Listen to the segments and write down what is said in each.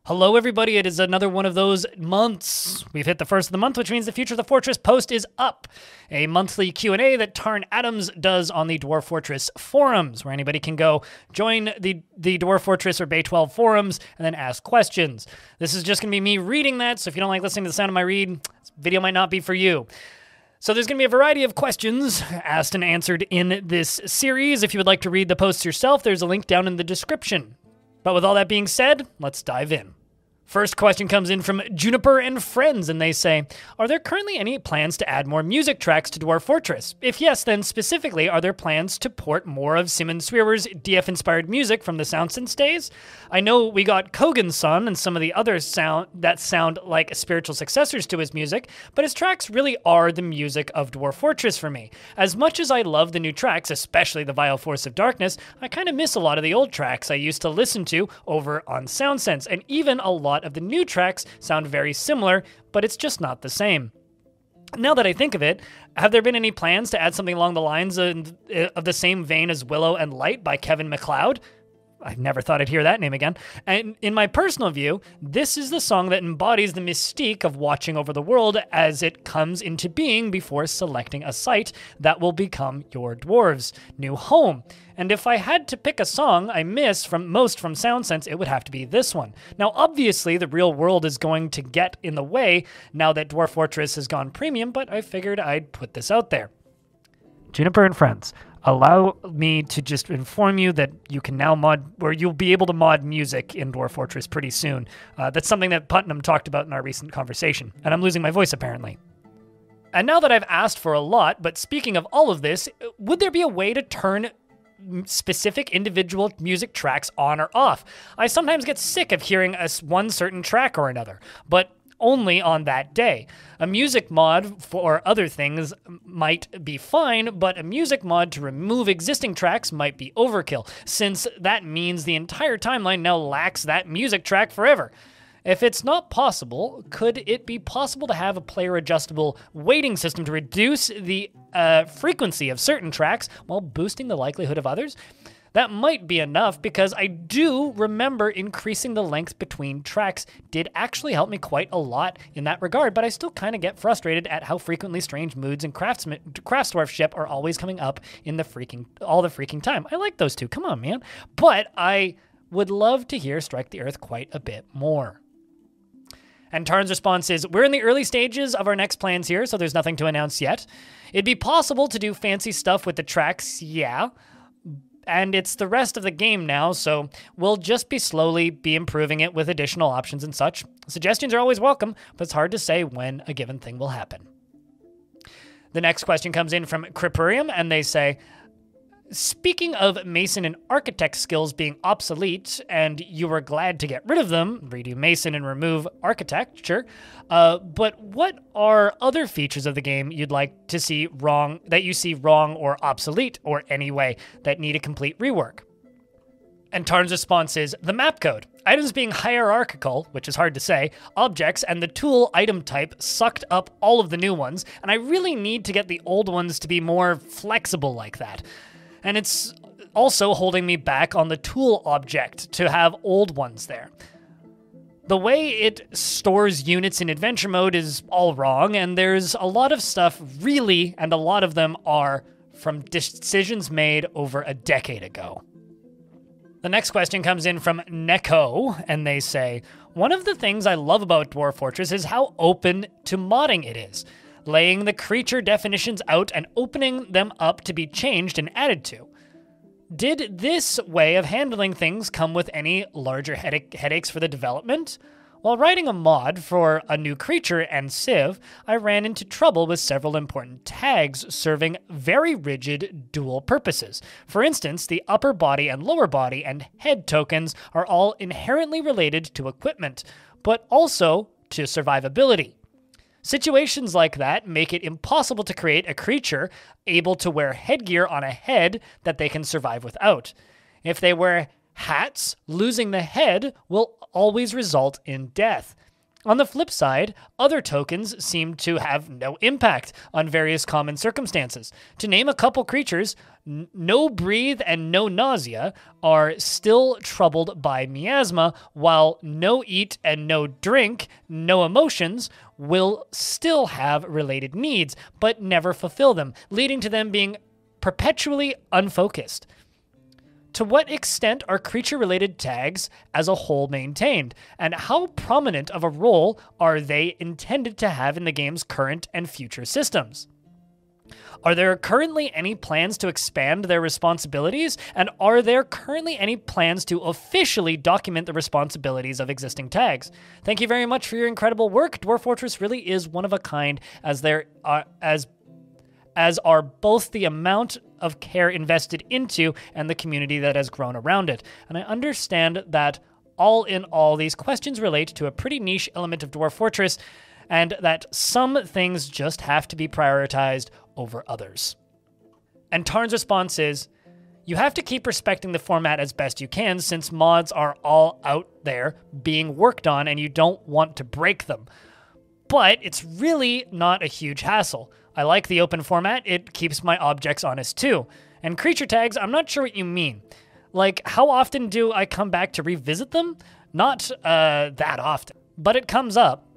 Hello, everybody. It is another one of those months. We've hit the first of the month, which means the Future of the Fortress post is up. A monthly Q&A that Tarn Adams does on the Dwarf Fortress forums, where anybody can go join the Dwarf Fortress or Bay 12 forums and then ask questions. This is just going to be me reading that, so if you don't like listening to the sound of my read, this video might not be for you. So there's going to be a variety of questions asked and answered in this series. If you would like to read the posts yourself, there's a link down in the description. But with all that being said, let's dive in. First question comes in from Juniper and Friends, and they say, are there currently any plans to add more music tracks to Dwarf Fortress? If yes, then specifically, are there plans to port more of Simon Swearer's DF-inspired music from the SoundSense days? I know we got Kogan's Son and some of the other sound like spiritual successors to his music, but his tracks really are the music of Dwarf Fortress for me. As much as I love the new tracks, especially the Vile Force of Darkness, I kind of miss a lot of the old tracks I used to listen to over on SoundSense, and even a lot of the new tracks sound very similar, but it's just not the same. Now that I think of it, have there been any plans to add something along the lines of the same vein as Willow and Light by Kevin MacLeod? I've never thought I'd hear that name again. And in my personal view, this is the song that embodies the mystique of watching over the world as it comes into being before selecting a site that will become your dwarves' new home. And if I had to pick a song I miss from SoundSense, it would have to be this one. Now, obviously, the real world is going to get in the way now that Dwarf Fortress has gone premium, but I figured I'd put this out there. Juniper and Friends, allow me to just inform you that you can now mod, or you'll be able to mod music in Dwarf Fortress pretty soon. That's something that Putnam talked about in our recent conversation, and I'm losing my voice apparently. And now that I've asked for a lot, but speaking of all of this, would there be a way to turn specific individual music tracks on or off? I sometimes get sick of hearing one certain track or another, but only on that day. A music mod for other things might be fine, but a music mod to remove existing tracks might be overkill, since that means the entire timeline now lacks that music track forever. If it's not possible, could it be possible to have a player-adjustable weighting system to reduce the frequency of certain tracks while boosting the likelihood of others? That might be enough, because I do remember increasing the length between tracks did actually help me quite a lot in that regard, but I still kind of get frustrated at how frequently strange moods and craftsdwarfship are always coming up in all the freaking time. I like those two, come on, man. But I would love to hear Strike the Earth quite a bit more. And Tarn's response is, we're in the early stages of our next plans here, so there's nothing to announce yet. It'd be possible to do fancy stuff with the tracks, yeah. And it's the rest of the game now, so we'll just slowly be improving it with additional options and such. Suggestions are always welcome, but it's hard to say when a given thing will happen. The next question comes in from Cripurium, and they say, speaking of Mason and Architect skills being obsolete, and you were glad to get rid of them, redo Mason and remove Architecture, but what are other features of the game you'd like to see wrong or obsolete, or anyway that need a complete rework? And Tarn's response is, the map code. Items being hierarchical, which is hard to say, objects and the tool item type sucked up all of the new ones, and I really need to get the old ones to be more flexible like that. And it's also holding me back on the tool object to have old ones there. The way it stores units in adventure mode is all wrong, and there's a lot of stuff really, and a lot of them are from decisions made over a decade ago. The next question comes in from Neko, and they say, one of the things I love about Dwarf Fortress is how open to modding it is, laying the creature definitions out and opening them up to be changed and added to. Did this way of handling things come with any larger headaches for the development? While writing a mod for a new creature and Civ, I ran into trouble with several important tags serving very rigid dual purposes. For instance, the upper body and lower body and head tokens are all inherently related to equipment, but also to survivability. Situations like that make it impossible to create a creature able to wear headgear on a head that they can survive without. If they wear hats, losing the head will always result in death. On the flip side, other tokens seem to have no impact on various common circumstances. To name a couple creatures, No Breathe and No Nausea are still troubled by miasma, while No Eat and No Drink, No Emotions, will still have related needs, but never fulfill them, leading to them being perpetually unfocused. To what extent are creature-related tags as a whole maintained, and how prominent of a role are they intended to have in the game's current and future systems? Are there currently any plans to expand their responsibilities, and are there currently any plans to officially document the responsibilities of existing tags? Thank you very much for your incredible work. Dwarf Fortress really is one of a kind, as are both the amount of care invested into and the community that has grown around it. And I understand that all in all, these questions relate to a pretty niche element of Dwarf Fortress, and that some things just have to be prioritized over others. And Tarn's response is, you have to keep respecting the format as best you can, since mods are all out there being worked on and you don't want to break them. But it's really not a huge hassle. I like the open format, it keeps my objects honest too. And creature tags, I'm not sure what you mean. Like, how often do I come back to revisit them? Not that often, but it comes up.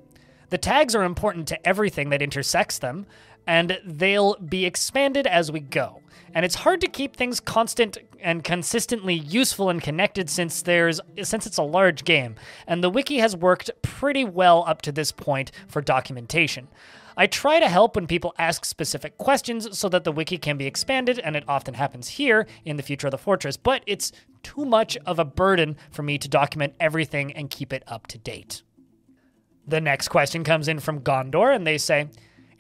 The tags are important to everything that intersects them, and they'll be expanded as we go. And it's hard to keep things constant and consistently useful and connected since it's a large game, and the wiki has worked pretty well up to this point for documentation. I try to help when people ask specific questions so that the wiki can be expanded, and it often happens here in the Future of the Fortress, but it's too much of a burden for me to document everything and keep it up to date. The next question comes in from Gondor, and they say,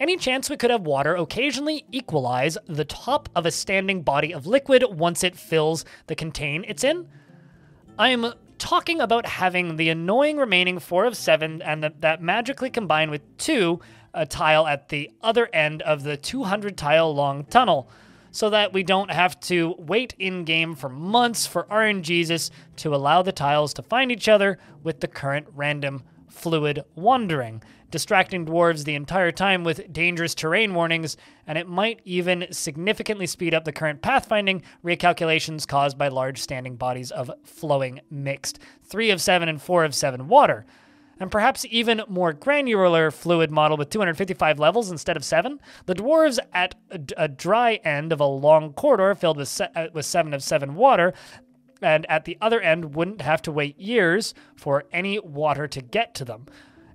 any chance we could have water occasionally equalize the top of a standing body of liquid once it fills the container it's in? I'm talking about having the annoying remaining 4 of 7 and that magically combine with 2 tile at the other end of the 200 tile long tunnel, so that we don't have to wait in-game for months for RNGesus to allow the tiles to find each other with the current random fluid wandering, distracting dwarves the entire time with dangerous terrain warnings, and it might even significantly speed up the current pathfinding recalculations caused by large standing bodies of flowing mixed 3 of 7 and 4 of 7 water. And perhaps even more granular fluid model with 255 levels instead of 7. The dwarves at a dry end of a long corridor filled with 7 of 7 water, and at the other end wouldn't have to wait years for any water to get to them.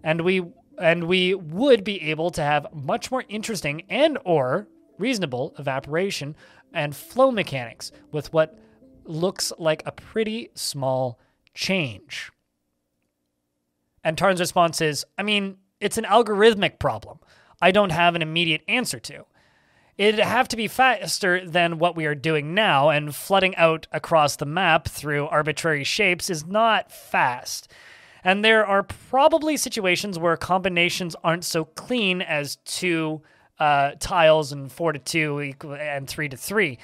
And we would be able to have much more interesting and or reasonable evaporation and flow mechanics with what looks like a pretty small change. And Tarn's response is, I mean, it's an algorithmic problem I don't have an immediate answer to. It'd have to be faster than what we are doing now, and flooding out across the map through arbitrary shapes is not fast. And there are probably situations where combinations aren't so clean as 2 tiles and 4 to 2 and 3 to 3,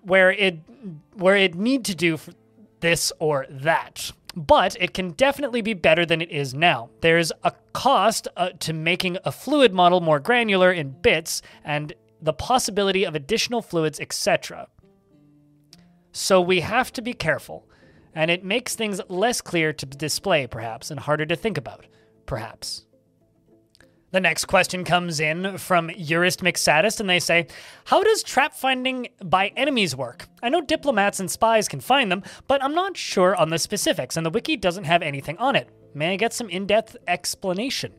where it need to do this or that. But it can definitely be better than it is now. There's a cost to making a fluid model more granular in bits, and the possibility of additional fluids, etc. So we have to be careful, and it makes things less clear to display, perhaps, and harder to think about, perhaps. The next question comes in from Jurist McSaddist, and they say, how does trap finding by enemies work? I know diplomats and spies can find them, but I'm not sure on the specifics, and the wiki doesn't have anything on it. May I get some in-depth explanation?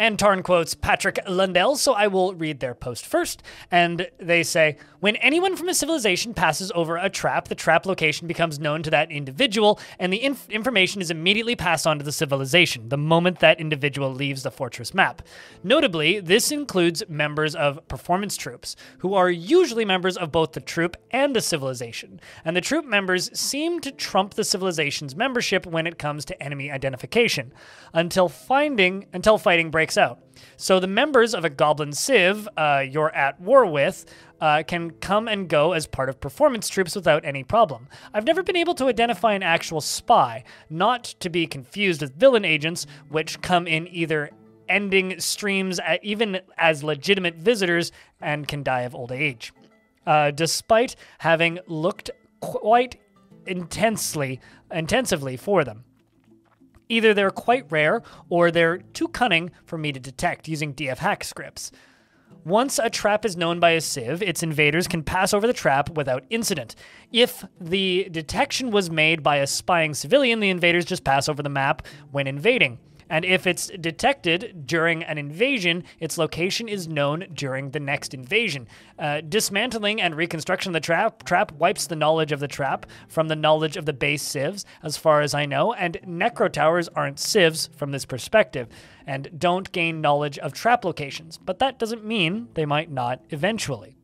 And Tarn quotes Patrick Lundell, so I will read their post first. And they say, when anyone from a civilization passes over a trap, the trap location becomes known to that individual, and the information is immediately passed on to the civilization the moment that individual leaves the fortress map. Notably, this includes members of performance troops, who are usually members of both the troop and the civilization. And the troop members seem to trump the civilization's membership when it comes to enemy identification, until fighting breaks breaks out. So the members of a goblin civ you're at war with can come and go as part of performance troops without any problem. I've never been able to identify an actual spy, not to be confused with villain agents, which come in either ending streams even as legitimate visitors and can die of old age. Despite having looked quite intensively for them. Either they're quite rare, or they're too cunning for me to detect using DF hack scripts. Once a trap is known by a civ, its invaders can pass over the trap without incident. If the detection was made by a spying civilian, the invaders just pass over the map when invading. And if it's detected during an invasion, its location is known during the next invasion. Dismantling and reconstruction of the trap wipes the knowledge of the trap from the knowledge of the base civs, as far as I know, and necro towers aren't civs from this perspective, and don't gain knowledge of trap locations, but that doesn't mean they might not eventually.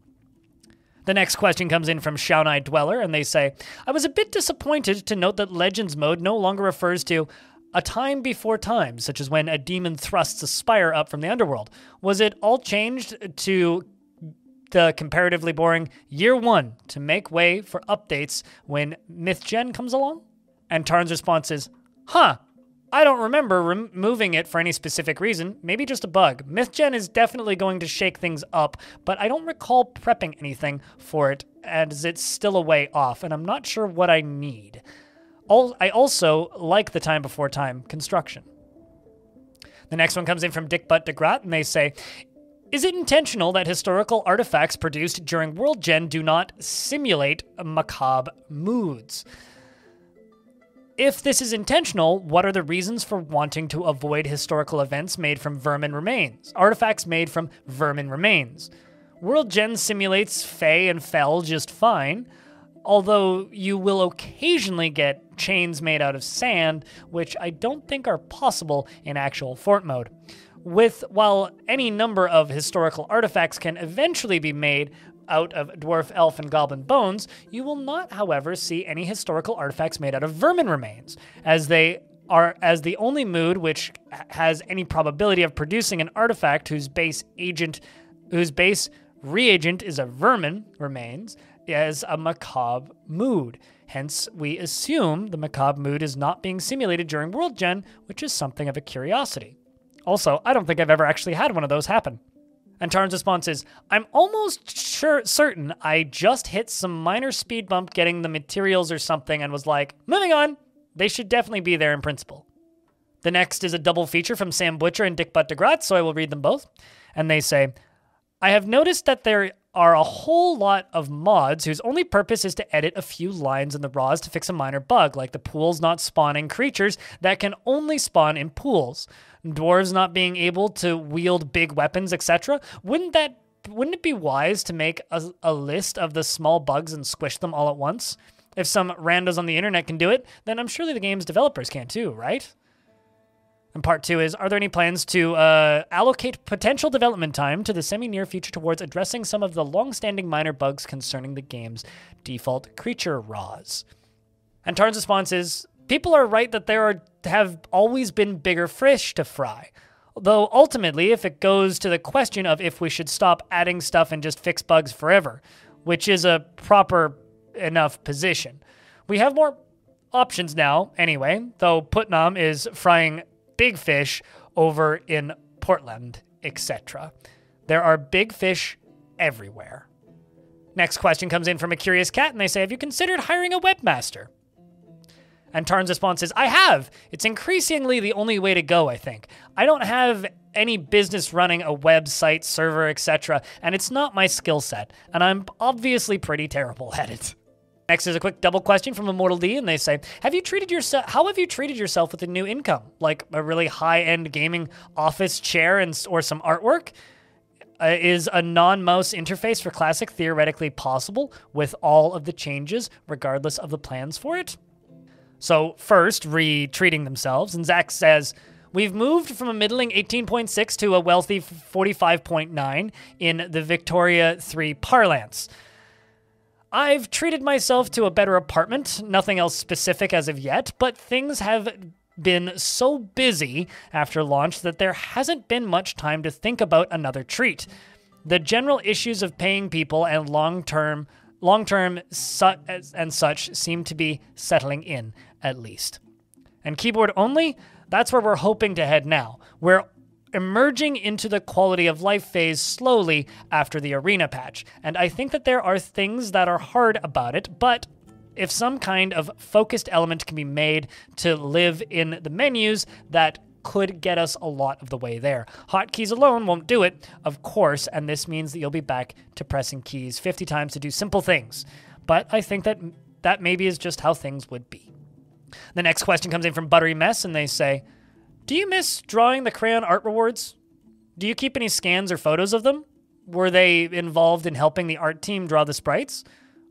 The next question comes in from Shaunai Dweller, and they say, I was a bit disappointed to note that Legends mode no longer refers to a time before time, such as when a demon thrusts a spire up from the underworld. Was it all changed to the comparatively boring year 1 to make way for updates when MythGen comes along? And Tarn's response is, I don't remember removing it for any specific reason, maybe just a bug. MythGen is definitely going to shake things up, but I don't recall prepping anything for it, as it's still a way off, and I'm not sure what I need. I also like the time before time construction. The next one comes in from Dickbutt DeGrat, and they say, is it intentional that historical artifacts produced during World Gen do not simulate macabre moods? If this is intentional, what are the reasons for wanting to avoid historical events made from vermin remains? Artifacts made from vermin remains. World Gen simulates Fey and Fel just fine, although you will occasionally get chains made out of sand, which I don't think are possible in actual fort mode. While any number of historical artifacts can eventually be made out of dwarf, elf, and goblin bones, you will not, however, see any historical artifacts made out of vermin remains, as the only mood which has any probability of producing an artifact whose base reagent is a vermin remains, as a macabre mood. Hence, we assume the macabre mood is not being simulated during World Gen, which is something of a curiosity. Also, I don't think I've ever actually had one of those happen. And Tarn's response is, I'm almost certain I just hit some minor speed bump getting the materials or something and was like, moving on. They should definitely be there in principle. The next is a double feature from Sam Butcher and Dickbutt DeGrat, so I will read them both. And they say, I have noticed that there are a whole lot of mods whose only purpose is to edit a few lines in the RAWs to fix a minor bug, like the pools not spawning creatures that can only spawn in pools, dwarves not being able to wield big weapons, etc. Wouldn't it be wise to make a list of the small bugs and squish them all at once? If some randos on the internet can do it, then I'm sure the game's developers can too, right? And part 2 is, are there any plans to allocate potential development time to the semi-near future towards addressing some of the long-standing minor bugs concerning the game's default creature RAWs? And Tarn's response is, people are right that there have always been bigger fish to fry. Though ultimately, if it goes to the question of if we should stop adding stuff and just fix bugs forever, which is a proper enough position. We have more options now, anyway, though Putnam is frying big fish over in Portland, etc. There are big fish everywhere. Next question comes in from a curious cat, and they say, have you considered hiring a webmaster? And Tarn's response is, I have. It's increasingly the only way to go, I think. I don't have any business running a website, server, etc., and it's not my skill set, and I'm obviously pretty terrible at it. Next is a quick double question from Immortal D, and they say, how have you treated yourself with a new income? Like a really high-end gaming office chair or some artwork? Is a non-mouse interface for Classic theoretically possible with all of the changes, regardless of the plans for it? So first, retreating themselves, and Zach says, we've moved from a middling 18.6 to a wealthy 45.9 in the Victoria 3 parlance. I've treated myself to a better apartment, nothing else specific as of yet, but things have been so busy after launch that there hasn't been much time to think about another treat. The general issues of paying people and long-term and such seem to be settling in, at least. And keyboard only, that's where we're hoping to head now. We're emerging into the quality of life phase slowly after the arena patch, and I think that there are things that are hard about it, but if some kind of focused element can be made to live in the menus, that could get us a lot of the way there. Hotkeys alone won't do it, of course, and this means that you'll be back to pressing keys 50 times to do simple things. But I think that maybe is just how things would be. The next question comes in from Buttery Mess, and they say, do you miss drawing the crayon art rewards? Do you keep any scans or photos of them? Were they involved in helping the art team draw the sprites?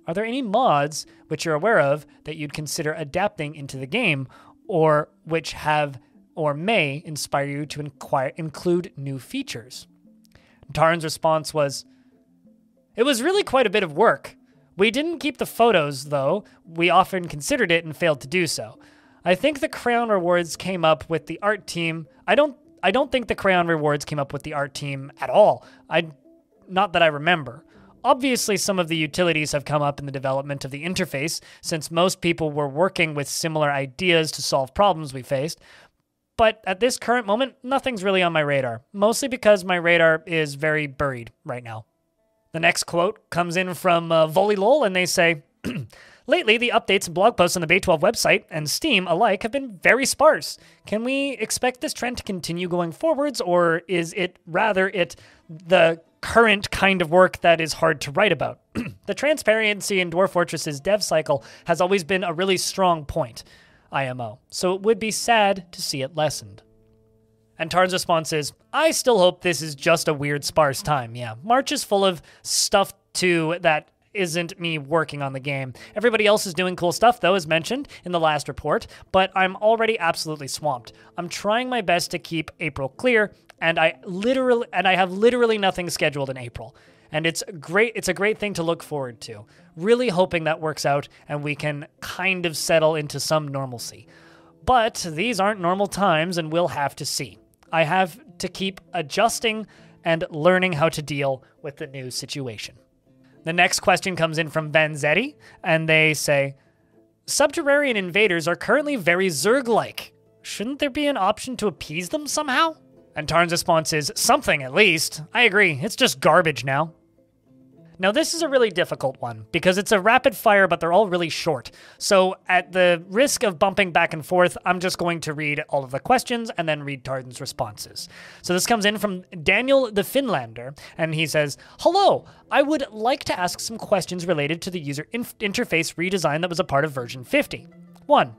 Are there any mods which you're aware of that you'd consider adapting into the game, or which have or may inspire you to include new features? Tarn's response was, it was really quite a bit of work. We didn't keep the photos, though. We often considered it and failed to do so. I think the crayon rewards came up with the art team. I don't think the crayon rewards came up with the art team at all. Not that I remember. Obviously, some of the utilities have come up in the development of the interface, since most people were working with similar ideas to solve problems we faced. But at this current moment, nothing's really on my radar, mostly because my radar is very buried right now. The next quote comes in from Volleylol, and they say, lately, the updates and blog posts on the Bay12 website and Steam alike have been very sparse. Can we expect this trend to continue going forwards, or is it rather the current kind of work that is hard to write about? The transparency in Dwarf Fortress's dev cycle has always been a really strong point, IMO, so it would be sad to see it lessened. And Tarn's response is, I still hope this is just a weird sparse time. Yeah, March is full of stuff too that isn't me working on the game. Everybody else is doing cool stuff, though, as mentioned in the last report, but I'm already absolutely swamped. I'm trying my best to keep April clear, and I have literally nothing scheduled in April. And it's a great thing to look forward to. Really hoping that works out and we can kind of settle into some normalcy. But these aren't normal times, and we'll have to see. I have to keep adjusting and learning how to deal with the new situation. The next question comes in from Vanzetti, and they say, Subterranean invaders are currently very Zerg-like. Shouldn't there be an option to appease them somehow? And Tarn's response is, something at least. I agree, it's just garbage now. Now this is a really difficult one, because it's a rapid fire, but they're all really short. So at the risk of bumping back and forth, I'm just going to read all of the questions and then read Tarn's responses. So this comes in from Daniel the Finlander, and he says, hello, I would like to ask some questions related to the user interface redesign that was a part of version 50. 1.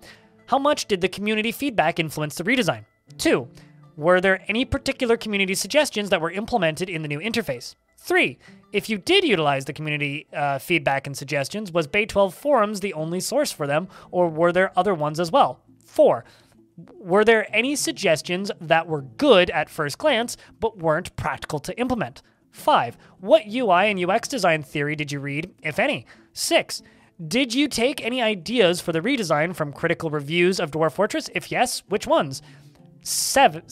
How much did the community feedback influence the redesign? 2. Were there any particular community suggestions that were implemented in the new interface? 3. If you did utilize the community feedback and suggestions, was Bay12 forums the only source for them, or were there other ones as well? 4. Were there any suggestions that were good at first glance, but weren't practical to implement? 5. What UI and UX design theory did you read, if any? 6. Did you take any ideas for the redesign from critical reviews of Dwarf Fortress? If yes, which ones? 7.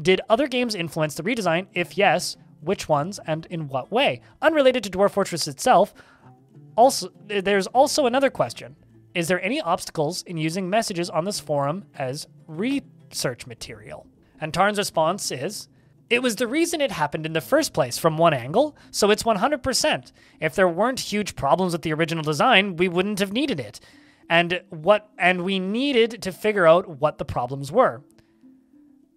Did other games influence the redesign? If yes, which ones and in what way? Unrelated to Dwarf Fortress itself, there's also another question. Is there any obstacles in using messages on this forum as research material? And Tarn's response is, it was the reason it happened in the first place from one angle, so it's 100%. If there weren't huge problems with the original design, we wouldn't have needed it. And we needed to figure out what the problems were.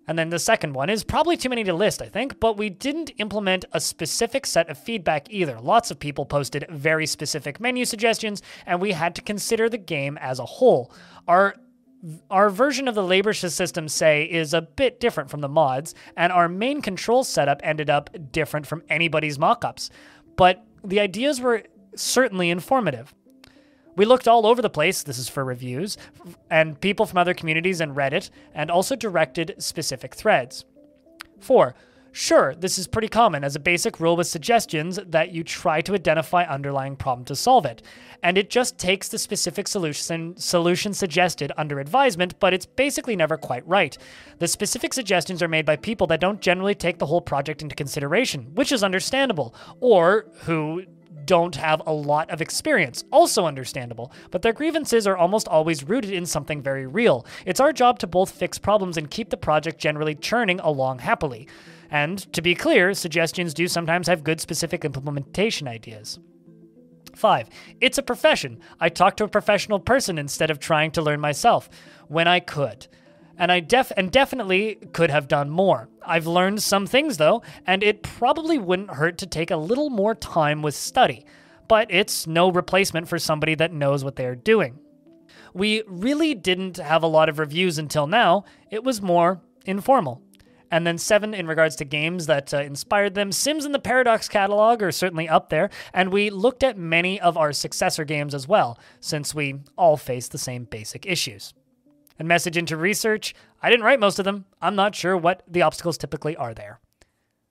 And then the second one is probably too many to list, I think, but we didn't implement a specific set of feedback either. Lots of people posted very specific menu suggestions, and we had to consider the game as a whole. Our version of the labor system, say, is a bit different from the mods, and our main control setup ended up different from anybody's mockups. But the ideas were certainly informative. We looked all over the place, this is for reviews, and people from other communities and Reddit, and also directed specific threads. 4. Sure, this is pretty common as a basic rule with suggestions that you try to identify underlying problem to solve it. And it just takes the specific solution suggested under advisement, but it's basically never quite right. The specific suggestions are made by people that don't generally take the whole project into consideration, which is understandable, or who don't have a lot of experience, also understandable, but their grievances are almost always rooted in something very real. It's our job to both fix problems and keep the project generally churning along happily. And to be clear, suggestions do sometimes have good specific implementation ideas. 5. It's a profession. I talk to a professional person instead of trying to learn myself when I could. And I definitely could have done more. I've learned some things though, and it probably wouldn't hurt to take a little more time with study. But it's no replacement for somebody that knows what they're doing. We really didn't have a lot of reviews until now. It was more informal. And then 7, in regards to games that inspired them, Sims and the Paradox catalog are certainly up there, and we looked at many of our successor games as well, since we all face the same basic issues. And message into research, I didn't write most of them. I'm not sure what the obstacles typically are there.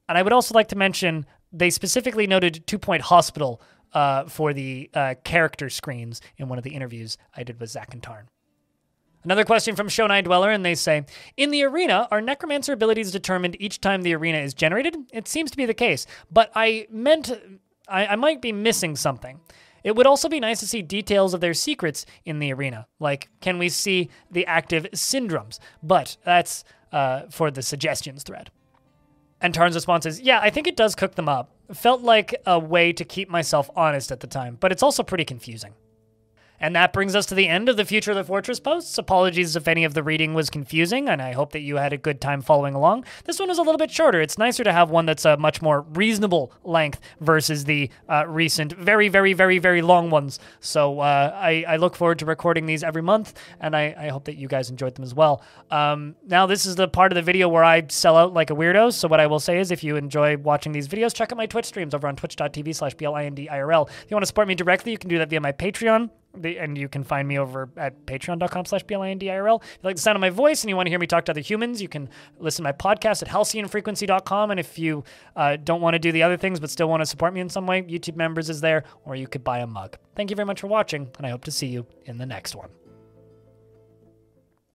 And I would also like to mention, they specifically noted 2 Point Hospital for the character screens in one of the interviews I did with Zach and Tarn. Another question from Shonai Dweller, and they say, in the arena, are necromancer abilities determined each time the arena is generated? It seems to be the case, but I might be missing something. It would also be nice to see details of their secrets in the arena, like can we see the active syndromes? But that's for the suggestions thread. And Tarn's response is, yeah, I think it does cook them up. It felt like a way to keep myself honest at the time, but it's also pretty confusing. And that brings us to the end of the Future of the Fortress posts. Apologies if any of the reading was confusing, and I hope that you had a good time following along. This one is a little bit shorter. It's nicer to have one that's a much more reasonable length versus the recent very, very, very, very long ones. So I look forward to recording these every month, and I hope that you guys enjoyed them as well. Now, this is the part of the video where I sell out like a weirdo, so what I will say is if you enjoy watching these videos, check out my Twitch streams over on twitch.tv/BLINDIRL. If you want to support me directly, you can do that via my Patreon. And you can find me over at patreon.com/BLINDIRL. If you like the sound of my voice and you want to hear me talk to other humans, you can listen to my podcast at halcyonfrequency.com. And if you don't want to do the other things but still want to support me in some way, YouTube Members is there, or you could buy a mug. Thank you very much for watching, and I hope to see you in the next one.